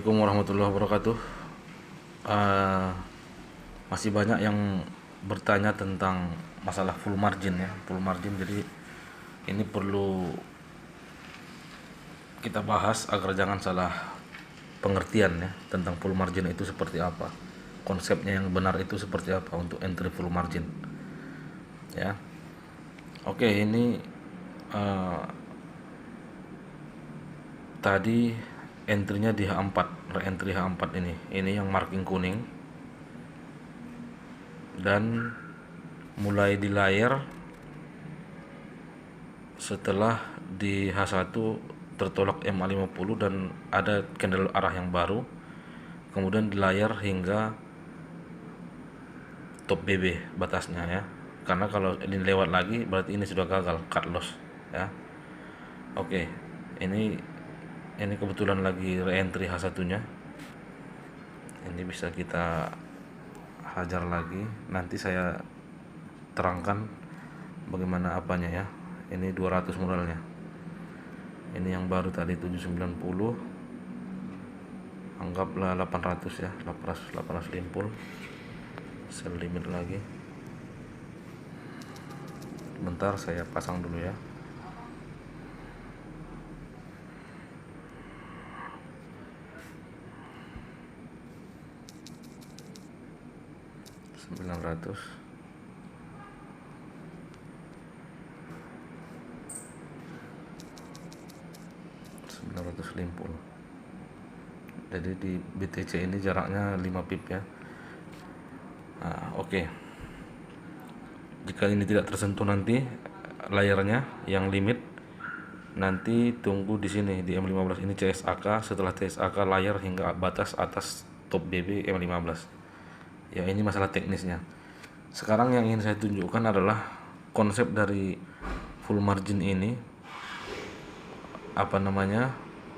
Assalamualaikum warahmatullahi wabarakatuh. Eh, Masih banyak yang bertanya tentang masalah full margin ya, full margin. Jadi ini perlu kita bahas agar jangan salah pengertian ya tentang full margin itu seperti apa, konsepnya yang benar itu seperti apa untuk entry full margin ya. Oke, ini eh, tadi entry-nya di H4, re-entry H4 ini yang marking kuning, dan mulai di layar setelah di H1 tertolak MA50 dan ada candle arah yang baru, kemudian di layar hingga top BB batasnya ya, karena kalau ini lewat lagi berarti ini sudah gagal cut loss ya. Oke, ini kebetulan lagi re-entry H1 nya, ini bisa kita hajar lagi, nanti saya terangkan bagaimana apanya ya. Ini 200 modalnya, ini yang baru tadi 790, anggaplah 800 ya, 800 limpul, sell limit lagi. Bentar saya pasang dulu ya. Sembilan ratus limpul. Jadi di BTC ini jaraknya 5 pip ya. Oke. Jika ini tidak tersentuh nanti layarnya yang limit, nanti tunggu di sini di M15 ini CSAK, setelah CSAK layar hingga batas atas top BB M15. Ya, ini masalah teknisnya. Sekarang yang ingin saya tunjukkan adalah konsep dari full margin ini, apa namanya,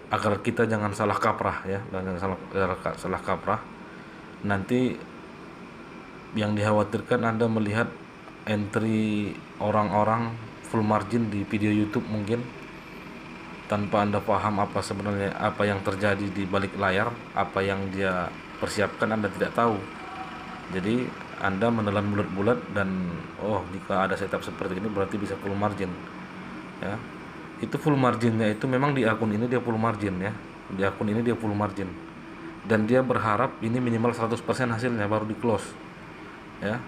agar kita jangan salah kaprah ya, jangan salah kaprah. Nanti yang dikhawatirkan Anda melihat entry orang-orang full margin di video YouTube mungkin tanpa Anda paham apa sebenarnya apa yang terjadi di balik layar, apa yang dia persiapkan Anda tidak tahu. Jadi Anda menelan bulat-bulat dan jika ada setup seperti ini berarti bisa full margin ya. Itu full marginnya itu memang di akun ini dia full margin ya, di akun ini dia full margin, dan dia berharap ini minimal 100% hasilnya baru di close ya.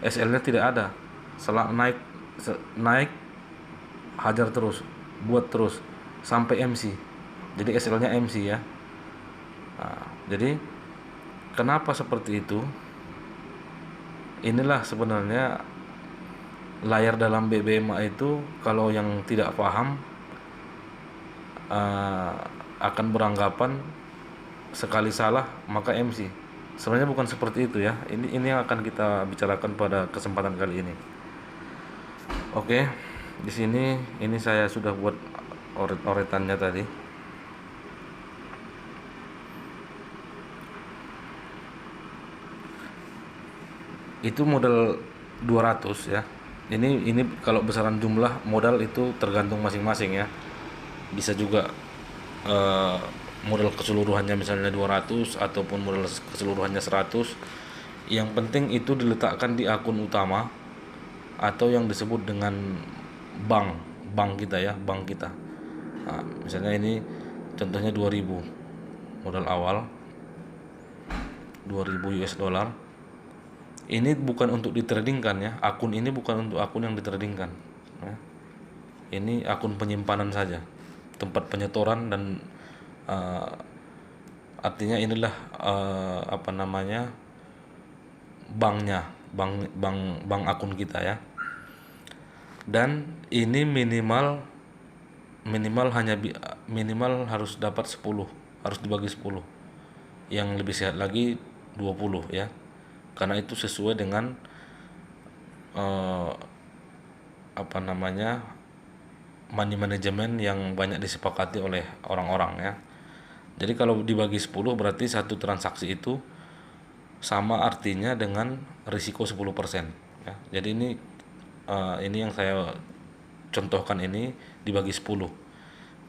SL nya tidak ada, naik hajar terus, buat terus sampai MC, jadi SL nya MC ya. Jadi kenapa seperti itu, inilah sebenarnya layar dalam BBMA itu. Kalau yang tidak paham akan beranggapan sekali salah maka MC. Sebenarnya bukan seperti itu ya. Ini yang akan kita bicarakan pada kesempatan kali ini. Oke, di sini ini saya sudah buat oretannya tadi. Itu modal 200 ya. Ini kalau besaran jumlah modal itu tergantung masing-masing ya. Bisa juga modal keseluruhannya misalnya 200 ataupun modal keseluruhannya 100. Yang penting itu diletakkan di akun utama atau yang disebut dengan bank kita ya, bank kita. Misalnya ini contohnya 2000 modal awal, 2000 US dollar. Ini bukan untuk ditradingkan ya, akun ini bukan untuk akun yang ditradingkan ya. Ini akun penyimpanan saja, tempat penyetoran, dan artinya inilah apa namanya, banknya, bank akun kita ya. Dan ini minimal harus dapat 10, harus dibagi 10. Yang lebih sehat lagi 20 ya, karena itu sesuai dengan apa namanya, money management yang banyak disepakati oleh orang-orang ya. Jadi kalau dibagi 10 berarti satu transaksi itu sama artinya dengan risiko 10% ya. Jadi ini yang saya contohkan, ini dibagi 10.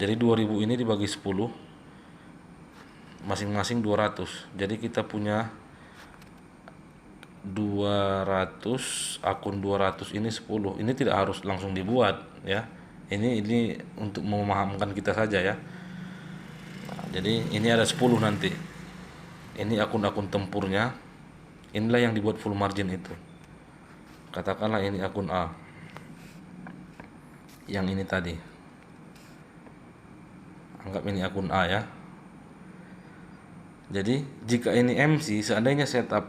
Jadi 2000 ini dibagi 10 masing-masing 200. Jadi kita punya 200, akun 200 ini 10. Ini tidak harus langsung dibuat ya. Ini untuk memahamkan kita saja ya. Nah, jadi ini ada 10 nanti. Ini akun-akun tempurnya. Inilah yang dibuat full margin itu. Katakanlah ini akun A. Yang ini tadi. Anggap ini akun A ya. Jadi jika ini MC, seandainya setup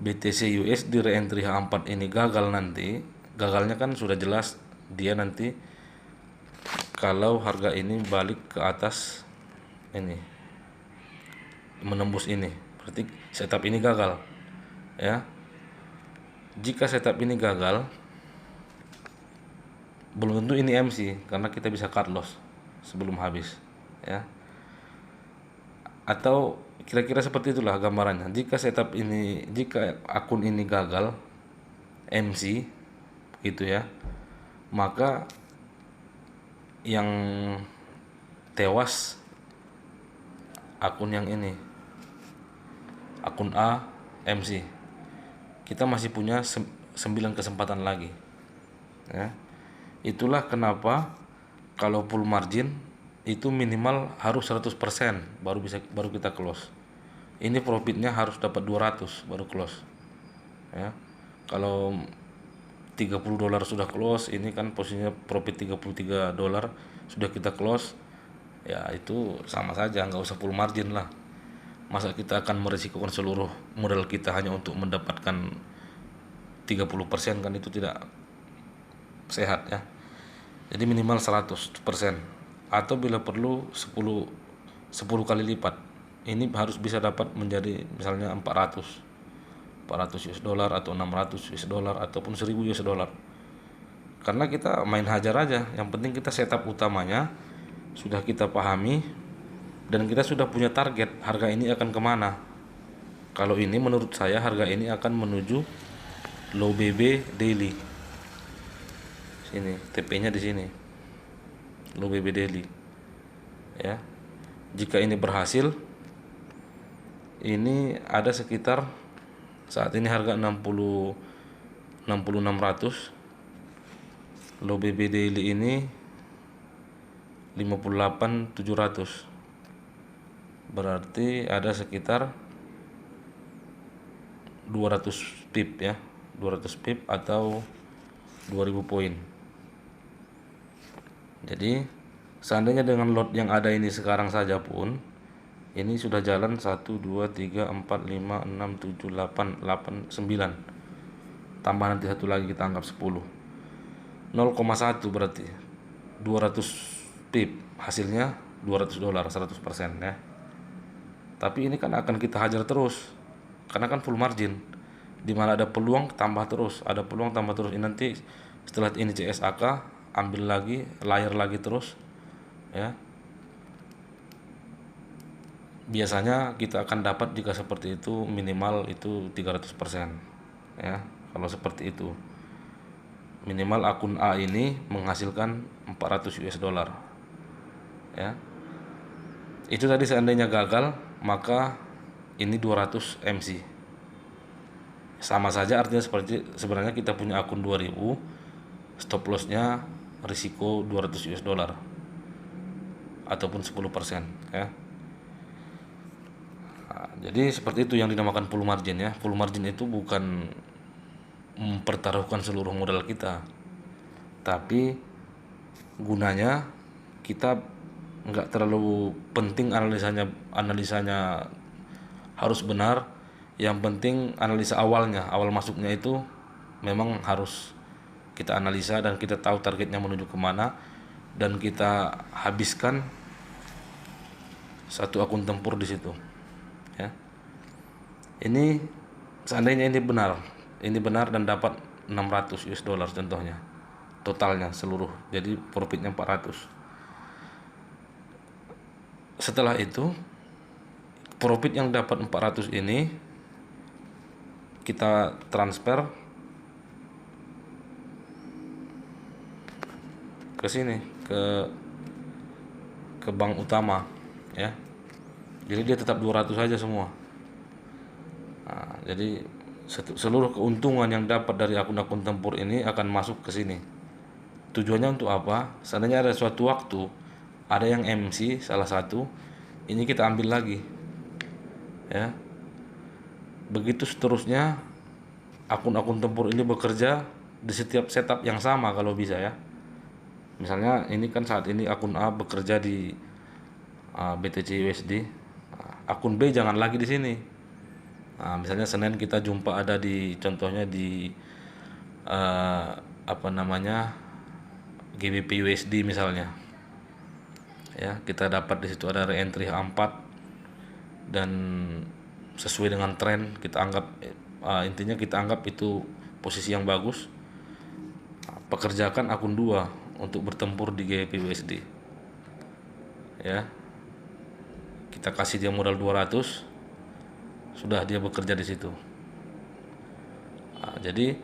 BTC USD reentry H4 ini gagal nanti, gagalnya kan sudah jelas dia nanti kalau harga ini balik ke atas ini, menembus ini, berarti setup ini gagal ya. Jika setup ini gagal, belum tentu ini MC karena kita bisa cut loss sebelum habis ya. Atau kira-kira seperti itulah gambarannya. Jika akun ini gagal MC gitu ya, maka yang tewas akun yang ini, akun A MC. Kita masih punya 9 kesempatan lagi ya. Itulah kenapa kalau full margin itu minimal harus 100% baru kita close. Ini profitnya harus dapat 200 baru close ya. Kalau 30 dolar sudah close, ini kan posisinya profit 33 dolar sudah kita close ya, itu sama saja, nggak usah full margin lah. Masa kita akan merisikokan seluruh modal kita hanya untuk mendapatkan 30%, kan itu tidak sehat ya. Jadi minimal 100%, atau bila perlu 10 kali lipat. Ini harus bisa dapat menjadi misalnya 400 US dollar atau 600 US dollar ataupun 1000 US dollar. Karena kita main hajar aja, yang penting kita setup utamanya sudah kita pahami dan kita sudah punya target harga ini akan kemana. Kalau ini menurut saya harga ini akan menuju low BB daily. Sini, TP-nya di sini. Low BB daily. Ya. Jika ini berhasil, ini ada sekitar saat ini harga 6600. Low BB daily ini 58700. Berarti ada sekitar 200 pip ya. 200 pip atau 2000 poin. Jadi seandainya dengan lot yang ada ini sekarang saja pun, ini sudah jalan 1, 2, 3, 4, 5, 6, 7, 8, 9. Tambah nanti satu lagi kita anggap 10. 0,1 berarti 200 pip, hasilnya 200 dolar 100% ya. Tapi ini kan akan kita hajar terus karena kan full margin. Dimana ada peluang tambah terus, ada peluang tambah terus. Ini nanti setelah ini CSAK ambil lagi, layar lagi terus ya. Biasanya kita akan dapat jika seperti itu minimal itu 300% ya. Kalau seperti itu minimal akun A ini menghasilkan 400 US dollar ya. Itu tadi seandainya gagal, maka ini 200 MC. Sama saja artinya seperti sebenarnya kita punya akun 2000, stop lossnya risiko 200 US dollar ataupun 10% ya. Nah, jadi seperti itu yang dinamakan full margin ya. Full margin itu bukan mempertaruhkan seluruh modal kita, tapi gunanya kita nggak terlalu penting analisanya harus benar. Yang penting analisa awalnya, awal masuknya itu memang harus kita analisa dan kita tahu targetnya menuju kemana, dan kita habiskan satu akun tempur di situ ya. Ini seandainya ini benar dan dapat 600 US dollar contohnya, totalnya seluruh, jadi profitnya 400. Setelah itu profit yang dapat 400 ini kita transfer ke sini, ke ke bank utama ya. Jadi dia tetap 200 saja semua. Nah, jadi seluruh keuntungan yang dapat dari akun-akun tempur ini akan masuk ke sini. Tujuannya untuk apa? Seandainya ada suatu waktu ada yang MC salah satu, ini kita ambil lagi ya. Begitu seterusnya, akun-akun tempur ini bekerja di setiap setup yang sama kalau bisa ya. Misalnya ini kan saat ini akun A bekerja di BTC USD, akun B jangan lagi di sini. Nah, misalnya Senin kita jumpa ada di contohnya di apa namanya GBP USD misalnya. Ya, kita dapat di situ ada reentry H4 dan sesuai dengan tren kita anggap intinya kita anggap itu posisi yang bagus. Pekerjakan akun 2 untuk bertempur di GBP USD. Ya. Kita kasih dia modal 200, sudah dia bekerja di situ. Nah, jadi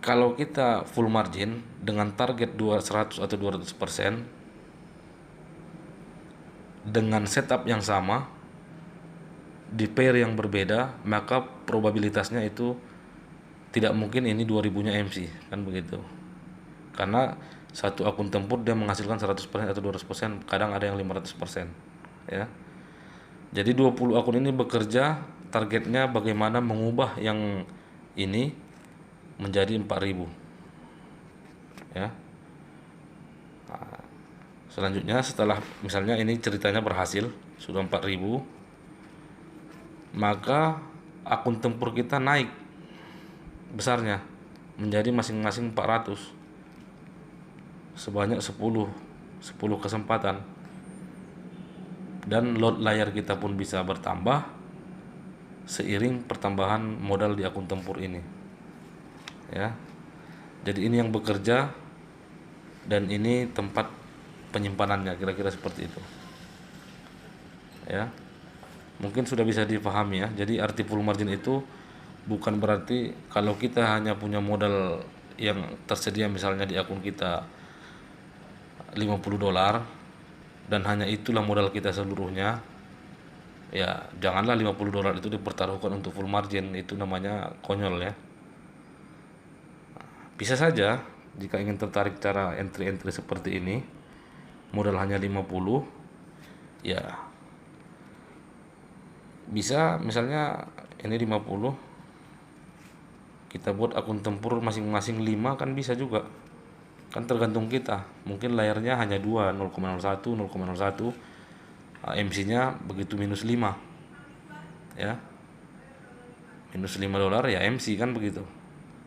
kalau kita full margin dengan target 200 atau 200% dengan setup yang sama di pair yang berbeda, maka probabilitasnya itu tidak mungkin ini 2000-nya MC kan begitu. Karena satu akun tempur dia menghasilkan 100% atau 200%, kadang ada yang 500% ya. Jadi 20 akun ini bekerja, targetnya bagaimana mengubah yang ini menjadi 4000 ya. Nah, selanjutnya setelah misalnya ini ceritanya berhasil sudah 4000, maka akun tempur kita naik besarnya menjadi masing-masing 400 sebanyak 10 kesempatan, dan load layar kita pun bisa bertambah seiring pertambahan modal di akun tempur ini ya. Jadi ini yang bekerja dan ini tempat penyimpanannya, kira-kira seperti itu ya. Mungkin sudah bisa dipahami ya. Jadi arti full margin itu bukan berarti kalau kita hanya punya modal yang tersedia misalnya di akun kita $50 dan hanya itulah modal kita seluruhnya, ya janganlah $50 itu dipertaruhkan untuk full margin, itu namanya konyol ya. Bisa saja jika ingin tertarik cara entry seperti ini, modal hanya 50, ya bisa misalnya ini 50, kita buat akun tempur masing-masing 5 kan bisa juga. Kan tergantung kita, mungkin layarnya hanya 2, 0,01, 0,01, MC-nya begitu minus 5 ya, minus $5 ya MC kan begitu.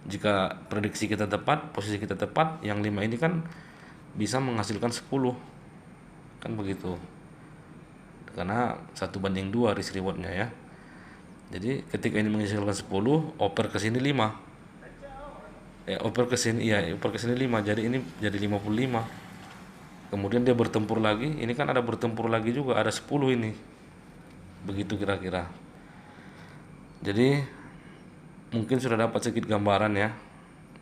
Jika prediksi kita tepat, posisi kita tepat, yang 5 ini kan bisa menghasilkan 10 kan begitu, karena 1:2 risk rewardnya ya. Jadi ketika ini menghasilkan 10, oper ke sini 5 ya, oper ke sini 5, jadi ini jadi 55. Kemudian dia bertempur lagi, ini kan ada bertempur lagi juga, ada 10 ini. Begitu kira-kira. Jadi mungkin sudah dapat sedikit gambaran ya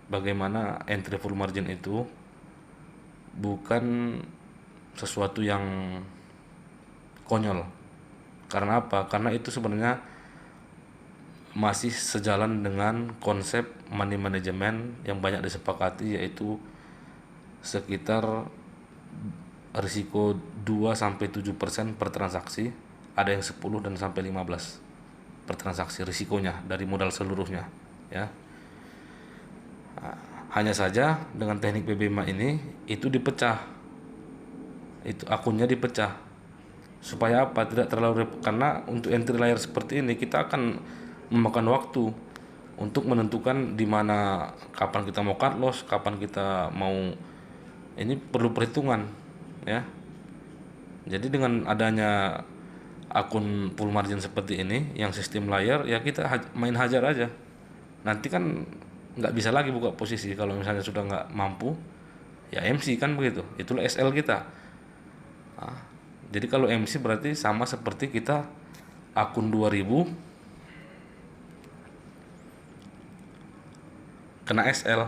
bagaimana entry full margin itu bukan sesuatu yang konyol. Karena apa? Karena itu sebenarnya masih sejalan dengan konsep money management yang banyak disepakati, yaitu sekitar risiko 2-7% per transaksi, ada yang 10 dan sampai 15 per transaksi risikonya dari modal seluruhnya ya. Nah, hanya saja dengan teknik PBMA ini itu dipecah, itu akunnya dipecah supaya apa? Tidak terlalu karena untuk entry layar seperti ini kita akan memakan waktu untuk menentukan di mana kapan kita mau cut loss, kapan kita mau, ini perlu perhitungan ya. Jadi dengan adanya akun full margin seperti ini yang sistem layar ya, kita main hajar aja. Nanti kan nggak bisa lagi buka posisi kalau misalnya sudah nggak mampu ya MC kan begitu. Itulah SL kita. Nah, jadi kalau MC berarti sama seperti kita akun 2000 kena SL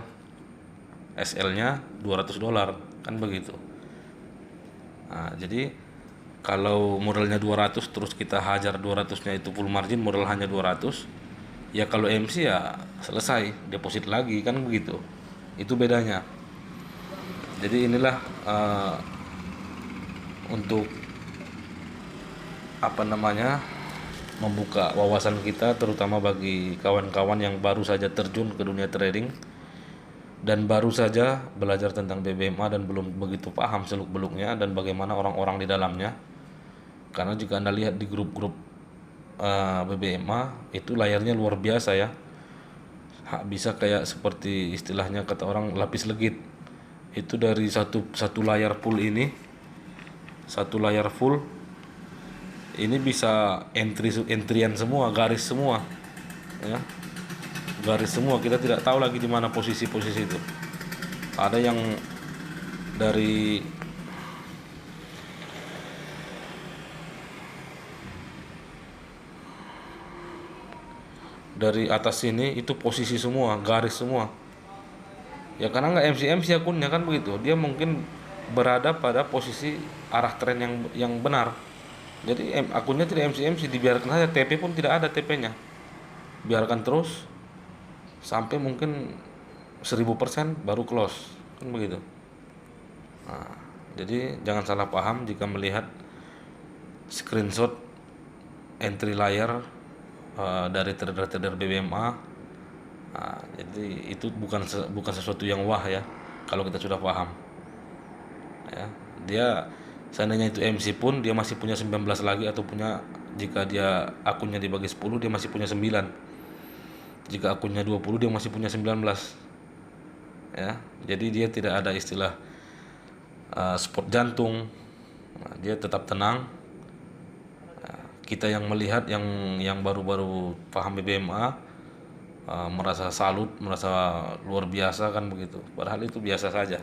nya $200 kan begitu. Nah, jadi kalau modalnya 200 terus kita hajar 200-nya itu full margin, modal hanya 200, ya kalau MC ya selesai, deposit lagi kan begitu. Itu bedanya. Jadi inilah untuk apa namanya, membuka wawasan kita terutama bagi kawan-kawan yang baru saja terjun ke dunia trading dan baru saja belajar tentang BBMA dan belum begitu paham seluk-beluknya dan bagaimana orang-orang di dalamnya. Karena jika Anda lihat di grup-grup BBMA itu layarnya luar biasa ya. Bisa kayak seperti istilahnya kata orang lapis legit. Itu dari satu layar full ini, satu layar full ini bisa entryan semua, garis semua, ya, garis semua. Kita tidak tahu lagi di mana posisi-posisi itu. Ada yang dari atas sini itu posisi semua, garis semua. Ya karena nggak MC akunnya kan begitu. Dia mungkin berada pada posisi arah tren yang benar. Jadi akunnya tidak MC, dibiarkan saja, TP pun tidak ada TP-nya. Biarkan terus sampai mungkin 1000% baru close. Kan begitu. Nah, jadi jangan salah paham jika melihat screenshot entry layar dari trader-trader BBMA. Nah, jadi itu bukan sesuatu yang wah ya kalau kita sudah paham. Ya, dia seandainya itu MC pun dia masih punya 19 lagi atau punya, jika dia akunnya dibagi 10 dia masih punya 9. Jika akunnya 20 dia masih punya 19. Ya, jadi dia tidak ada istilah spot jantung. Nah, dia tetap tenang. Kita yang melihat yang baru-baru paham BBMA merasa salut, merasa luar biasa kan begitu. Padahal itu biasa saja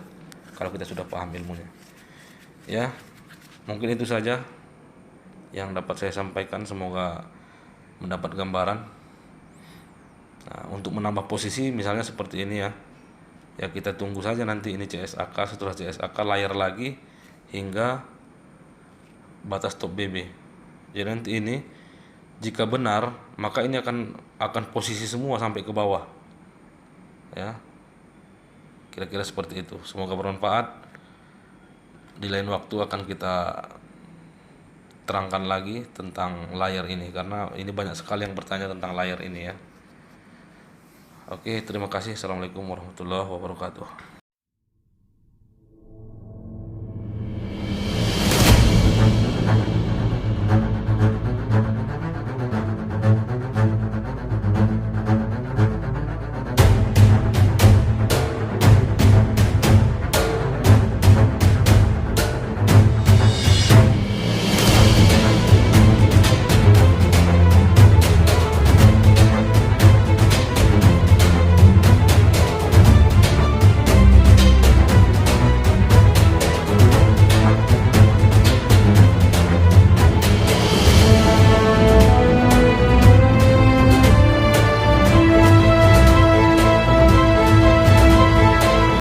kalau kita sudah paham ilmunya. Ya, mungkin itu saja yang dapat saya sampaikan. Semoga mendapat gambaran. Nah, untuk menambah posisi misalnya seperti ini ya. Ya kita tunggu saja nanti ini CSAK, setelah CSAK layar lagi hingga batas top BB. Jadi nanti ini jika benar maka ini akan posisi semua sampai ke bawah. Ya. Kira-kira seperti itu. Semoga bermanfaat. Di lain waktu akan kita terangkan lagi tentang layar ini karena ini banyak sekali yang bertanya tentang layar ini ya. Oke, terima kasih. Assalamualaikum warahmatullahi wabarakatuh.